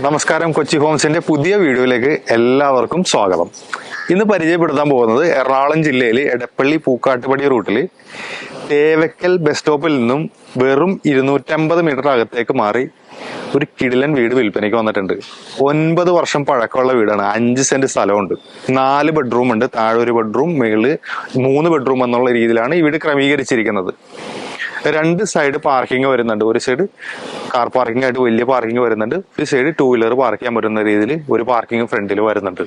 നമസ്കാരം, കൊച്ചി ഹോംസിന്റെ പുതിയ വീഡിയോയിലേക്ക് എല്ലാവർക്കും സ്വാഗതം. ഇന്ന് പരിചയപ്പെടുത്താൻ പോകുന്നത് എറണാകുളം ജില്ലയിൽ എടപ്പള്ളി പൂക്കാട്ടുപടി റൂട്ടിൽ തേവക്കൽ ബസ് സ്റ്റോപ്പിൽ നിന്നും വെറും 250 മീറ്റർ അകത്തേക്ക് മാറി ഒരു കിടിലൻ വീട് വിൽപ്പനയ്ക്ക് വന്നിട്ടുണ്ട്. 9 വർഷം പഴക്കമുള്ള വീടാണ്. 5 സെന്റ് സ്ഥലമുണ്ട്. 4 ബെഡ്റൂം ഉണ്ട്. താഴെ ഒരു ബെഡ്റൂം, മേളില് 3 ബെഡ്റൂം എന്നുള്ള രീതിയിലാണ് ഈ വീട് ക്രമീകരിച്ചിരിക്കുന്നത്. 2 സൈഡ് പാർക്കിംഗ് വരുന്നുണ്ട്. ഒരു സൈഡ് കാർ പാർക്കിംഗ് ആയിട്ട് വലിയ പാർക്കിംഗ് വരുന്നുണ്ട്. ഒരു സൈഡ് 2 വീലർ പാർക്ക് ചെയ്യാൻ പറ്റുന്ന രീതിയിൽ ഒരു പാർക്കിംഗ് ഫ്രണ്ടിൽ വരുന്നുണ്ട്.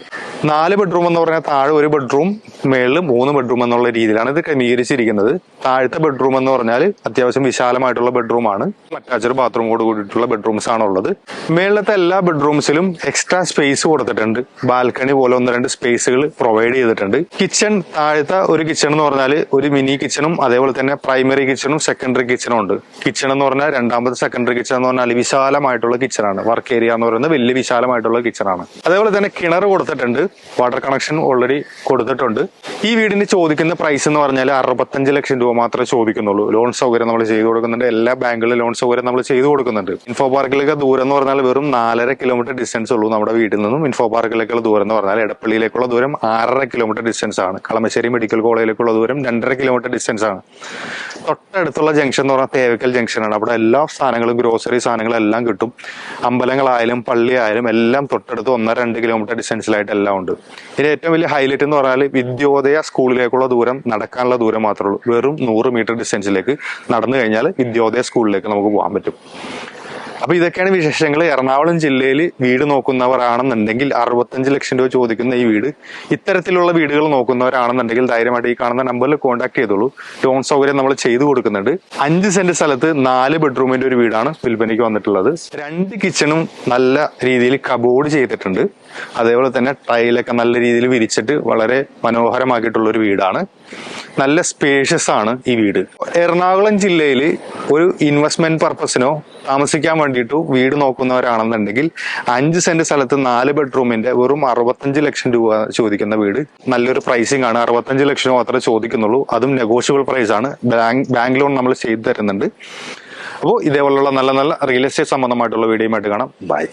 4 ബെഡ്റൂം എന്ന് പറഞ്ഞാൽ താഴെ ഒരു ബെഡ്റൂം, മേളിൽ 3 ബെഡ്റൂം എന്നുള്ള രീതിയിലാണ് ഇത് ക്രമീകരിച്ചിരിക്കുന്നത്. താഴത്തെ ബെഡ്റൂം എന്ന് പറഞ്ഞാൽ അത്യാവശ്യം വിശാലമായിട്ടുള്ള ബെഡ്റൂം ആണ്. അറ്റാച്ച്ഡ് ബാത്റൂമോട് കൂടിയിട്ടുള്ള ബെഡ്റൂംസ് ആണ് ഉള്ളത്. മേളിലത്തെ എല്ലാ ബെഡ്റൂംസിലും എക്സ്ട്രാ സ്പേസ് കൊടുത്തിട്ടുണ്ട്. ബാൽക്കണി പോലെ 1-2 സ്പേസുകൾ പ്രൊവൈഡ് ചെയ്തിട്ടുണ്ട്. കിച്ചൺ, താഴത്തെ ഒരു കിച്ചൺ എന്ന് പറഞ്ഞാൽ ഒരു മിനി കിച്ചണും അതേപോലെ തന്നെ പ്രൈമറി കിച്ചണും സെക്കൻഡറി കിച്ചണും ഉണ്ട്. കിച്ചൺ എന്ന് പറഞ്ഞാൽ രണ്ടാമത്തെ സെക്കൻഡറി കിച്ചൺ എന്ന് പറഞ്ഞാൽ വിശാലമായിട്ടുള്ള കിച്ചണാണ്. വർക്ക് ഏരിയ എന്ന് പറയുന്നത് വലിയ വിശാലമായിട്ടുള്ള കിച്ചണാണ്. അതേപോലെ തന്നെ കിണർ കൊടുത്തിട്ടുണ്ട്. വാട്ടർ കണക്ഷൻ ഓൾറെഡി കൊടുത്തിട്ടുണ്ട്. ഈ വീടിന് ചോദിക്കുന്ന പ്രൈസ് എന്ന് പറഞ്ഞാൽ 65 ലക്ഷം രൂപ മാത്രമേ ചോദിക്കുന്നുള്ളൂ. ലോൺ സൗകര്യം നമ്മൾ ചെയ്തു കൊടുക്കുന്നുണ്ട്. എല്ലാ ബാങ്കുകളിലും ലോൺ സൗകര്യം നമ്മൾ ചെയ്തു കൊടുക്കുന്നുണ്ട്. ഇൻഫോ പാർക്കിലേക്ക് ദൂരം എന്ന് പറഞ്ഞാൽ വെറും 4.5 കിലോമീറ്റർ ഡിസ്റ്റൻസ് ഉള്ളൂ നമ്മുടെ വീട്ടിൽ നിന്നും. ഇൻഫോ പാർക്കിലേക്കുള്ള ദൂരം എന്ന് പറഞ്ഞാൽ എടപ്പള്ളിയിലേക്കുള്ള ദൂരം 6.5 കിലോമീറ്റർ ഡിസ്റ്റൻസ് ആണ്. കളമശ്ശേരി മെഡിക്കൽ കോളേജിലേക്കുള്ള ദൂരം 2.5 കിലോമീറ്റർ ഡിസ്റ്റൻസ് ആണ്. തൊട്ടടുത്തുള്ള ജംഗ്ഷൻ എന്ന് പറഞ്ഞാൽ തേവക്കൽ ജംഗ്ഷനാണ്. അവിടെ എല്ലാ സാധനങ്ങളും, ഗ്രോസറി സാധനങ്ങളും എല്ലാം കിട്ടും. അമ്പലങ്ങളായാലും പള്ളി ആയാലും എല്ലാം തൊട്ടടുത്ത് 1-2 കിലോമീറ്റർ ഡിസ്റ്റൻസിലായിട്ട് എല്ലാം ഉണ്ട്. ഇതിന് ഏറ്റവും വലിയ ഹൈലൈറ്റ് എന്ന് പറഞ്ഞാൽ വിദ്യോദയ സ്കൂളിലേക്കുള്ള ദൂരം, നടക്കാനുള്ള ദൂരം മാത്രമേ ഉള്ളൂ. വെറും 100 മീറ്റർ ഡിസ്റ്റൻസിലേക്ക് നടന്നു കഴിഞ്ഞാൽ വിദ്യോദയ സ്കൂളിലേക്ക് നമുക്ക് പോകാൻ പറ്റും. അപ്പൊ ഇതൊക്കെയാണ് വിശേഷങ്ങൾ. എറണാകുളം ജില്ലയിൽ വീട് നോക്കുന്നവരാണെന്നുണ്ടെങ്കിൽ 65 ലക്ഷം രൂപ ചോദിക്കുന്ന ഈ വീട്, ഇത്തരത്തിലുള്ള വീടുകൾ നോക്കുന്നവരാണെന്നുണ്ടെങ്കിൽ ധൈര്യമായിട്ട് ഈ കാണുന്ന നമ്പറിൽ കോൺടാക്ട് ചെയ്തോളൂ. ലോൺ സൗകര്യം നമ്മൾ ചെയ്തു കൊടുക്കുന്നുണ്ട്. 5 സെന്റ് സ്ഥലത്ത് 4 ബെഡ്റൂമിന്റെ ഒരു വീടാണ് വിൽപ്പനയ്ക്ക് വന്നിട്ടുള്ളത്. 2 കിച്ചണും നല്ല രീതിയിൽ കബോർഡ് ചെയ്തിട്ടുണ്ട്. അതേപോലെ തന്നെ ടൈലൊക്കെ നല്ല രീതിയിൽ വിരിച്ചിട്ട് വളരെ മനോഹരമാക്കിയിട്ടുള്ള ഒരു വീടാണ്. നല്ല സ്പേഷ്യസ് ആണ് ഈ വീട്. എറണാകുളം ജില്ലയിൽ ഒരു ഇൻവെസ്റ്റ്മെന്റ് പർപ്പസിനോ താമസിക്കാൻ വേണ്ടിയിട്ട് വീട് നോക്കുന്നവരാണെന്നുണ്ടെങ്കിൽ 5 സെന്റ് സ്ഥലത്ത് 4 ബെഡ്റൂമിന്റെ വെറും 65 ലക്ഷം രൂപ ചോദിക്കുന്ന വീട് നല്ലൊരു പ്രൈസിംഗ് ആണ്. 65 ലക്ഷം മാത്രമേ ചോദിക്കുന്നുള്ളൂ. അതും നെഗോഷ്യബിൾ പ്രൈസ് ആണ്. ബാങ്ക് ലോൺ നമ്മൾ ചെയ്തു തരുന്നുണ്ട്. അപ്പോൾ ഇതേപോലുള്ള നല്ല നല്ല റിയൽ എസ്റ്റേറ്റ് സംബന്ധമായിട്ടുള്ള വീഡിയോയുമായിട്ട് കാണാം. ബൈ.